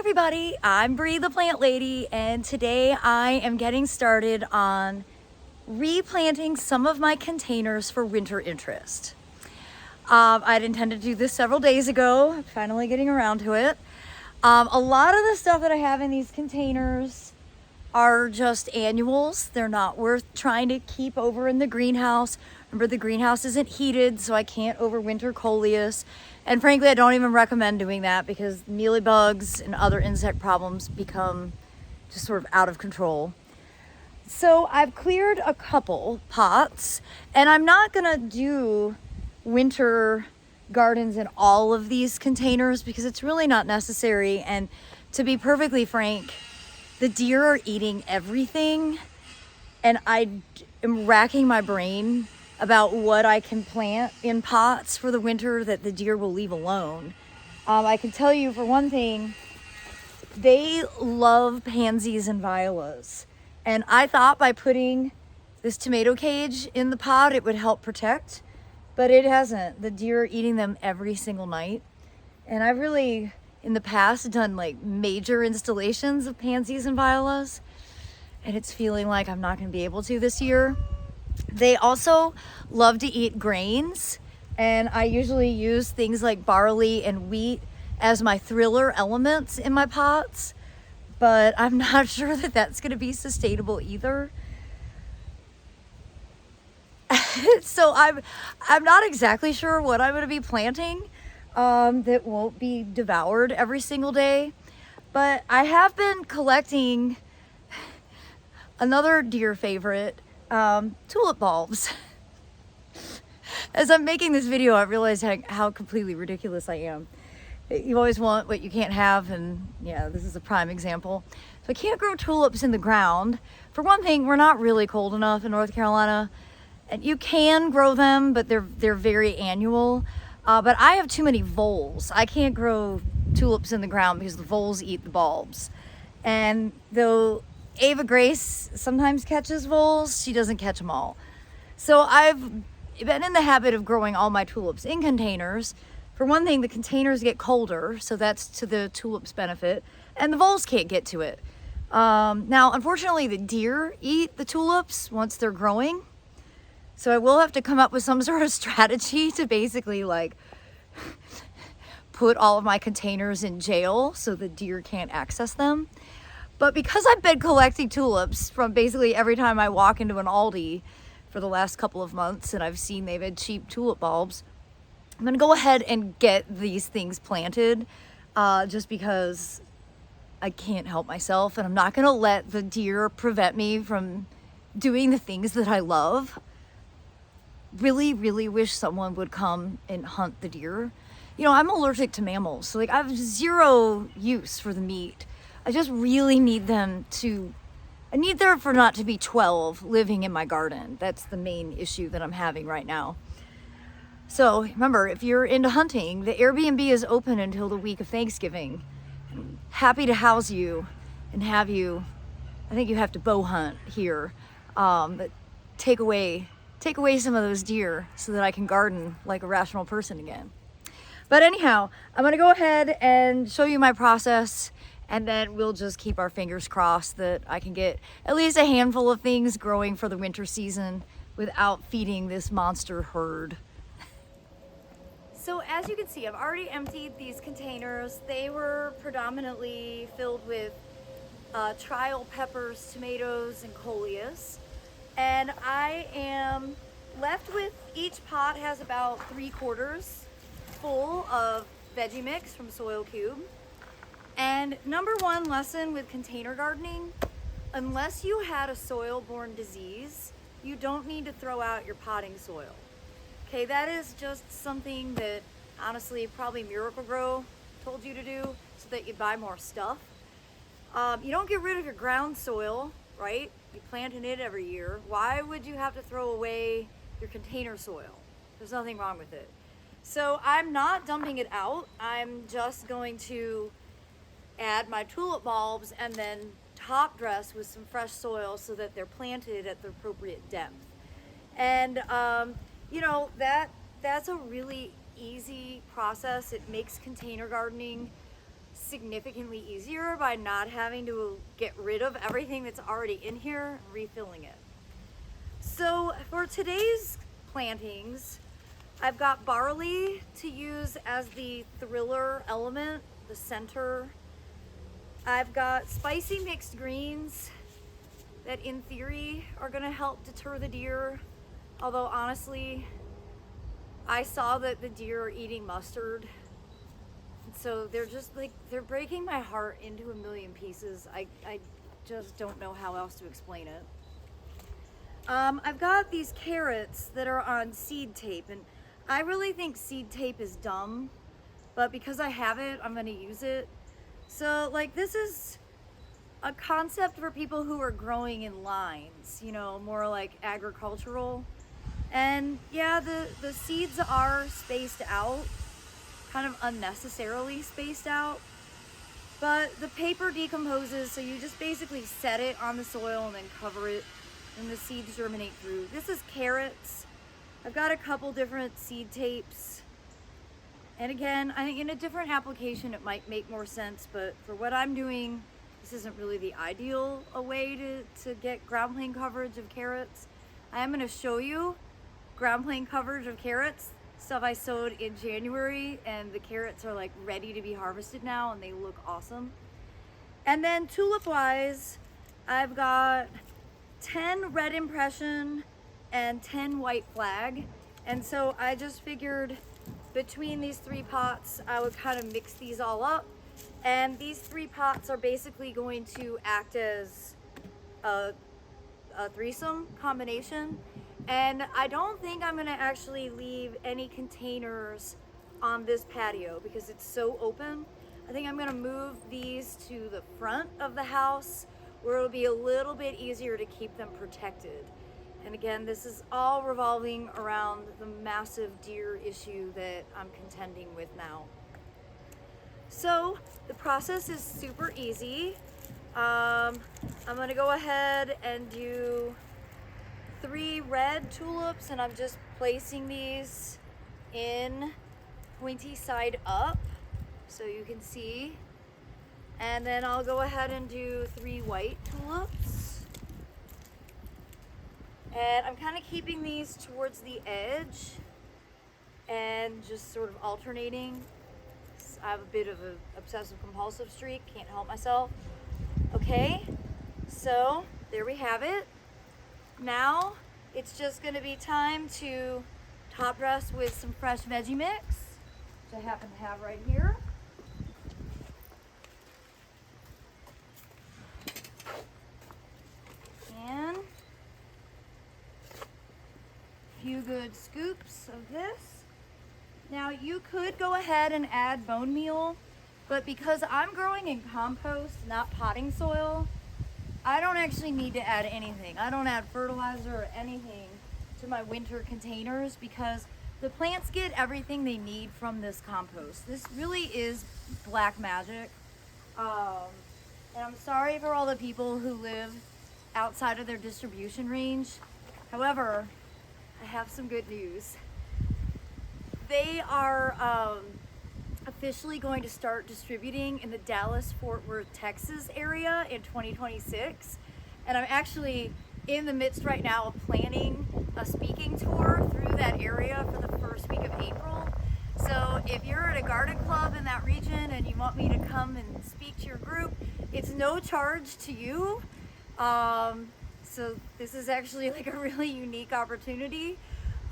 everybody, I'm Bree the Plant Lady, and today I am getting started on replanting some of my containers for winter interest. I'd intended to do this several days ago, finally getting around to it. A lot of the stuff that I have in these containers are just annuals. They're not worth trying to keep over in the greenhouse. Remember, the greenhouse isn't heated, so I can't overwinter coleus. And frankly, I don't even recommend doing that because mealybugs and other insect problems become just sort of out of control. So I've cleared a couple pots, and I'm not gonna do winter gardens in all of these containers because it's really not necessary. And to be perfectly frank, the deer are eating everything, and I am racking my brain about what I can plant in pots for the winter that the deer will leave alone. I can tell you, for one thing, they love pansies and violas. And I thought by putting this tomato cage in the pot, it would help protect, but it hasn't. The deer are eating them every single night. And I've really, in the past, done like major installations of pansies and violas, and it's feeling like I'm not gonna be able to this year. They also love to eat grains, and I usually use things like barley and wheat as my thriller elements in my pots, but I'm not sure that that's going to be sustainable either. So I'm not exactly sure what I'm going to be planting that won't be devoured every single day, but I have been collecting another deer favorite, tulip bulbs. As I'm making this video, I realized how completely ridiculous I am. You always want what you can't have, and yeah, this is a prime example. So I can't grow tulips in the ground. For one thing, we're not really cold enough in North Carolina, and you can grow them, but they're very annual. But I have too many voles. I can't grow tulips in the ground because the voles eat the bulbs. And though Ava Grace sometimes catches voles, she doesn't catch them all. So I've been in the habit of growing all my tulips in containers. For one thing, the containers get colder, so that's to the tulips' benefit, and the voles can't get to it. Now, unfortunately, the deer eat the tulips once they're growing, so I will have to come up with some sort of strategy to basically like put all of my containers in jail so the deer can't access them. But because I've been collecting tulips from basically every time I walk into an Aldi for the last couple of months, and I've seen they've had cheap tulip bulbs, I'm gonna go ahead and get these things planted just because I can't help myself, and I'm not gonna let the deer prevent me from doing the things that I love. Really, really wish someone would come and hunt the deer. You know, I'm allergic to mammals, so like I have zero use for the meat. I just really need I need there for not to be 12 living in my garden. That's the main issue that I'm having right now. So remember, if you're into hunting, the Airbnb is open until the week of Thanksgiving. I'm happy to house you and have you. I think you have to bow hunt here, but take away some of those deer so that I can garden like a rational person again. But anyhow, I'm gonna go ahead and show you my process, and then we'll just keep our fingers crossed that I can get at least a handful of things growing for the winter season without feeding this monster herd. So as you can see, I've already emptied these containers. They were predominantly filled with trial peppers, tomatoes, and coleus. And I am left with, each pot has about 3/4 full of veggie mix from Soil Cube. And number one lesson with container gardening, unless you had a soil-borne disease, you don't need to throw out your potting soil. Okay, that is just something that honestly probably Miracle-Gro told you to do so that you buy more stuff. You don't get rid of your ground soil, right? You plant in it every year. Why would you have to throw away your container soil? There's nothing wrong with it. So I'm not dumping it out. I'm just going to add my tulip bulbs and then top dress with some fresh soil so that they're planted at the appropriate depth. And you know, that's a really easy process. It makes container gardening significantly easier by not having to get rid of everything that's already in here and refilling it. So for today's plantings, I've got barley to use as the thriller element, the center. I've got spicy mixed greens that in theory are gonna help deter the deer. Although honestly, I saw that the deer are eating mustard. So they're just like, they're breaking my heart into a million pieces. I just don't know how else to explain it. I've got these carrots that are on seed tape, and I really think seed tape is dumb, but because I have it, I'm gonna use it. So like, this is a concept for people who are growing in lines, you know, more like agricultural. And yeah, the seeds are spaced out, kind of unnecessarily spaced out, but the paper decomposes, so you just basically set it on the soil and then cover it, and the seeds germinate through. This is carrots. I've got a couple different seed tapes. And again, I think in a different application it might make more sense, but for what I'm doing, this isn't really the ideal way to get ground plane coverage of carrots. I am going to show you ground plane coverage of carrots, stuff I sowed in January, and the carrots are like ready to be harvested now and they look awesome. And then tulip wise, I've got 10 red impression and 10 white flag. And so I just figured between these 3 pots, I would kind of mix these all up. And these 3 pots are basically going to act as a threesome combination. And I don't think I'm gonna actually leave any containers on this patio because it's so open. I think I'm gonna move these to the front of the house where it'll be a little bit easier to keep them protected. And again, this is all revolving around the massive deer issue that I'm contending with now. So the process is super easy. I'm gonna go ahead and do 3 red tulips, and I'm just placing these in pointy side up so you can see. And then I'll go ahead and do 3 white tulips. And I'm kind of keeping these towards the edge and just sort of alternating. I have a bit of an obsessive compulsive streak, can't help myself. Okay, so there we have it. Now it's just gonna be time to top dress with some fresh veggie mix, which I happen to have right here. And a few good scoops of this. Now you could go ahead and add bone meal, but because I'm growing in compost, not potting soil, I don't actually need to add anything. I don't add fertilizer or anything to my winter containers because the plants get everything they need from this compost. This really is black magic. And I'm sorry for all the people who live outside of their distribution range. However, I have some good news. They are officially going to start distributing in the Dallas-Fort Worth, Texas area in 2026. And I'm actually in the midst right now of planning a speaking tour through that area for the first week of April. So if you're at a garden club in that region and you want me to come and speak to your group, it's no charge to you. So this is actually like a really unique opportunity.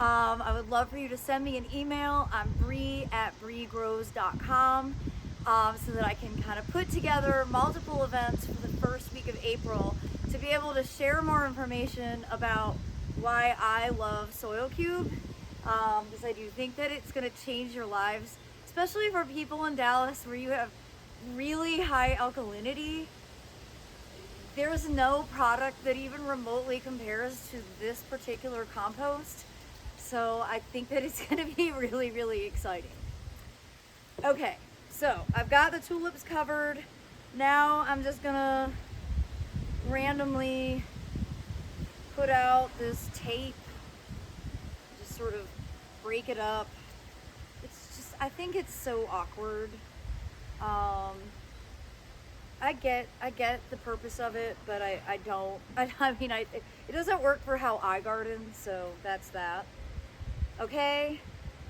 I would love for you to send me an email. I'm Bree@breegrows.com so that I can kind of put together multiple events for the first week of April to be able to share more information about why I love Soil Cube, because I do think that it's going to change your lives, especially for people in Dallas where you have really high alkalinity. There's no product that even remotely compares to this particular compost. So I think that it's going to be really, really exciting. Okay, so I've got the tulips covered. Now I'm just gonna randomly put out this tape, just sort of break it up. It's just, I think it's so awkward. I get the purpose of it, but I don't. I mean, it doesn't work for how I garden, so that's that. Okay,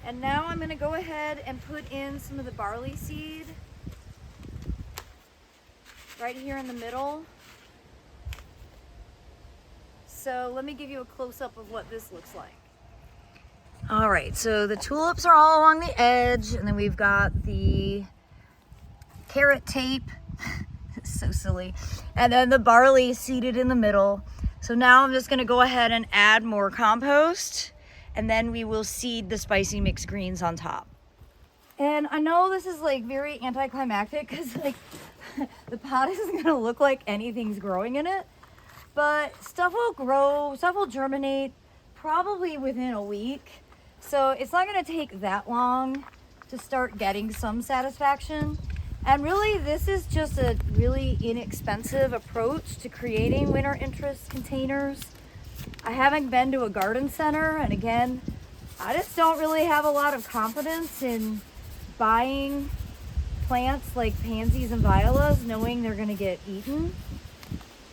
and now I'm gonna go ahead and put in some of the barley seed right here in the middle. So let me give you a close-up of what this looks like. All right, so the tulips are all along the edge, and then we've got the carrot tape. It's so silly. And then the barley seeded in the middle. So now I'm just gonna go ahead and add more compost, and then we will seed the spicy mixed greens on top. And I know this is like very anticlimactic because like the pot isn't gonna look like anything's growing in it, but stuff will grow, stuff will germinate probably within a week. So it's not gonna take that long to start getting some satisfaction. And really, this is just a really inexpensive approach to creating winter interest containers. I haven't been to a garden center, and again, I just don't really have a lot of confidence in buying plants like pansies and violas, knowing they're gonna get eaten.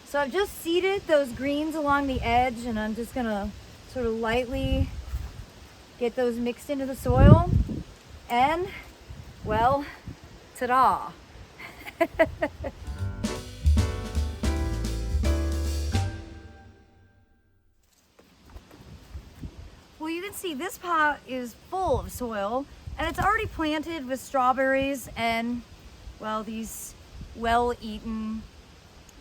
So I've just seeded those greens along the edge, and I'm just gonna sort of lightly get those mixed into the soil, and, well, ta-da. Well, you can see this pot is full of soil, and it's already planted with strawberries and, well, these well-eaten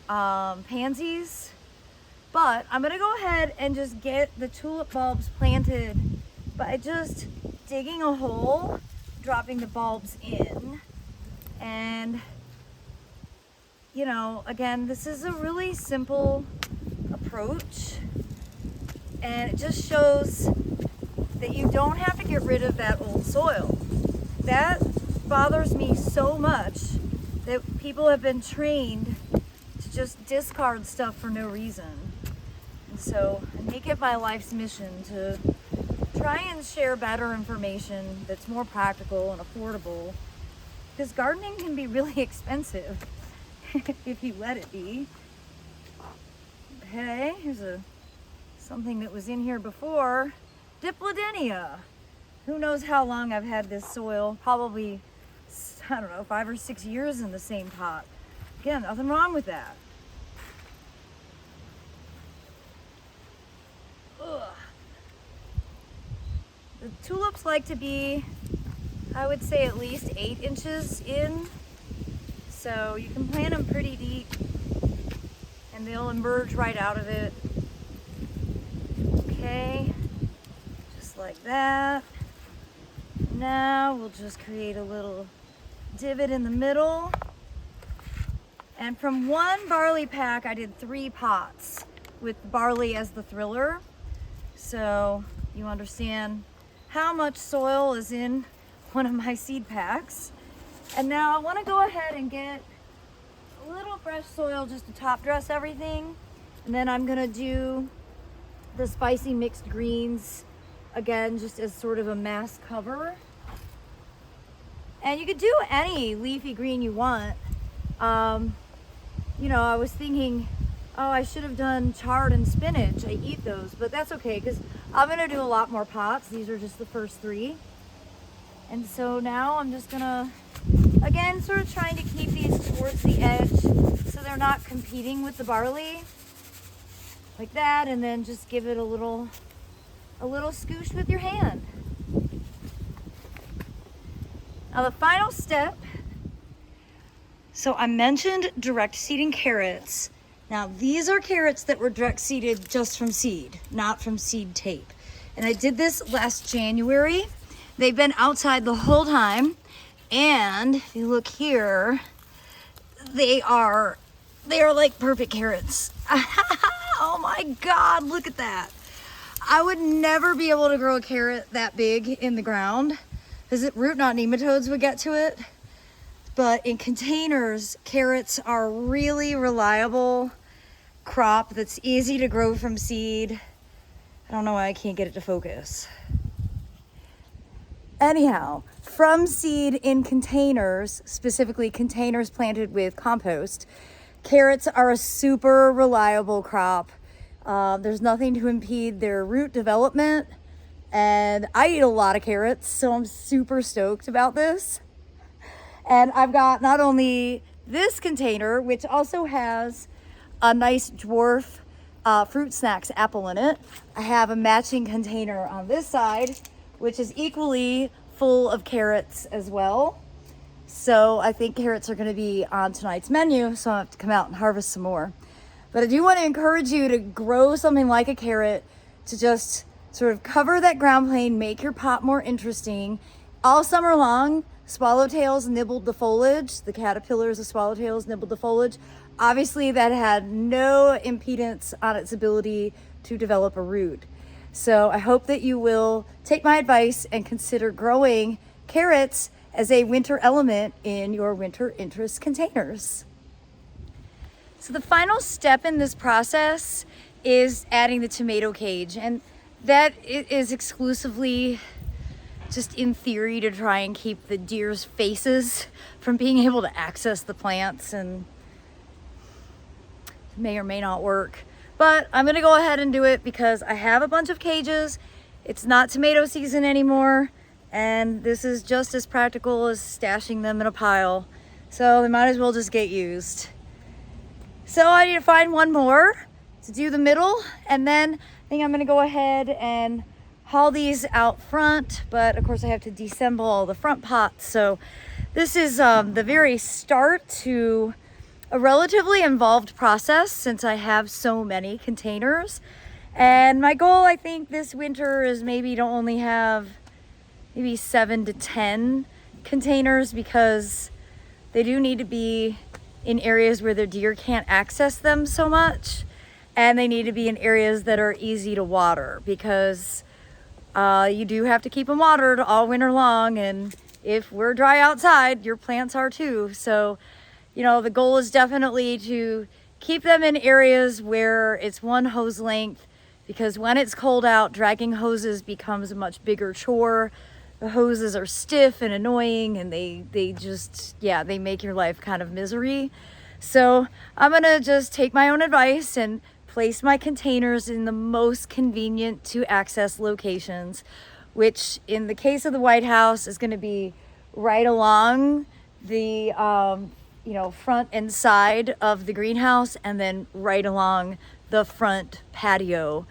pansies. But I'm gonna go ahead and just get the tulip bulbs planted by just digging a hole, dropping the bulbs in. And, you know, again, this is a really simple approach, and it just shows that you don't have to get rid of that old soil. That bothers me so much, that people have been trained to just discard stuff for no reason. And so I make it my life's mission to try and share better information that's more practical and affordable, because gardening can be really expensive if you let it be. Hey, here's something that was in here before. Dipladenia. Who knows how long I've had this soil? Probably, I don't know, 5 or 6 years in the same pot. Again, nothing wrong with that. Ugh. The tulips like to be, I would say, at least 8 inches in. So you can plant them pretty deep and they'll emerge right out of it. Okay, just like that. Now we'll just create a little divot in the middle. And from one barley pack, I did 3 pots with barley as the thriller. So you understand how much soil is in one of my seed packs. And now I want to go ahead and get a little fresh soil just to top dress everything. And then I'm going to do the spicy mixed greens again, just as sort of a mass cover. And you could do any leafy green you want. You know, I was thinking, oh, I should have done chard and spinach. I eat those, but that's okay because I'm going to do a lot more pots. These are just the first 3. And so now I'm just going to, again, sort of trying to keep these towards the edge so they're not competing with the barley. Like that, and then just give it a little scoosh with your hand. Now the final step. So I mentioned direct seeding carrots. Now these are carrots that were direct seeded just from seed, not from seed tape. And I did this last January. They've been outside the whole time. And if you look here, they are like perfect carrots. Oh my God, look at that. I would never be able to grow a carrot that big in the ground because root knot nematodes would get to it. But in containers, carrots are a really reliable crop that's easy to grow from seed. I don't know why I can't get it to focus. Anyhow, from seed in containers, specifically containers planted with compost, carrots are a super reliable crop. There's nothing to impede their root development, and I eat a lot of carrots, so I'm super stoked about this. And I've got not only this container, which also has a nice dwarf fruit snacks apple in it. I have a matching container on this side, which is equally full of carrots as well. So I think carrots are going to be on tonight's menu, so I have to come out and harvest some more. But I do want to encourage you to grow something like a carrot, to just sort of cover that ground plane, make your pot more interesting. All summer long, swallowtails nibbled the foliage. The caterpillars of swallowtails nibbled the foliage. Obviously, that had no impedance on its ability to develop a root. So I hope that you will take my advice and consider growing carrots as a winter element in your winter interest containers. So the final step in this process is adding the tomato cage, and that is exclusively just in theory to try and keep the deer's faces from being able to access the plants, and may or may not work. But I'm gonna go ahead and do it because I have a bunch of cages. It's not tomato season anymore, and this is just as practical as stashing them in a pile. So they might as well just get used. So I need to find one more to do the middle, and then I think I'm gonna go ahead and haul these out front, but of course I have to deassemble all the front pots. So this is the very start to a relatively involved process since I have so many containers. And my goal, I think, this winter is maybe to only have maybe 7 to 10 containers, because they do need to be in areas where the deer can't access them so much, and they need to be in areas that are easy to water, because you do have to keep them watered all winter long, and if we're dry outside, your plants are too. So, you know, the goal is definitely to keep them in areas where it's one hose length, because when it's cold out, dragging hoses becomes a much bigger chore. The hoses are stiff and annoying, and they just, yeah, they make your life kind of misery. So I'm gonna just take my own advice and place my containers in the most convenient to access locations, which in the case of the White House is gonna be right along the front and side of the greenhouse, and then right along the front patio,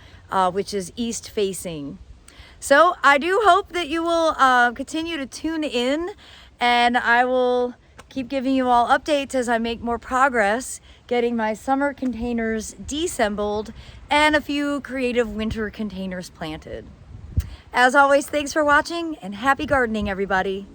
which is east facing. So I do hope that you will continue to tune in, and I will keep giving you all updates as I make more progress getting my summer containers deassembled and a few creative winter containers planted. As always, thanks for watching, and happy gardening, everybody.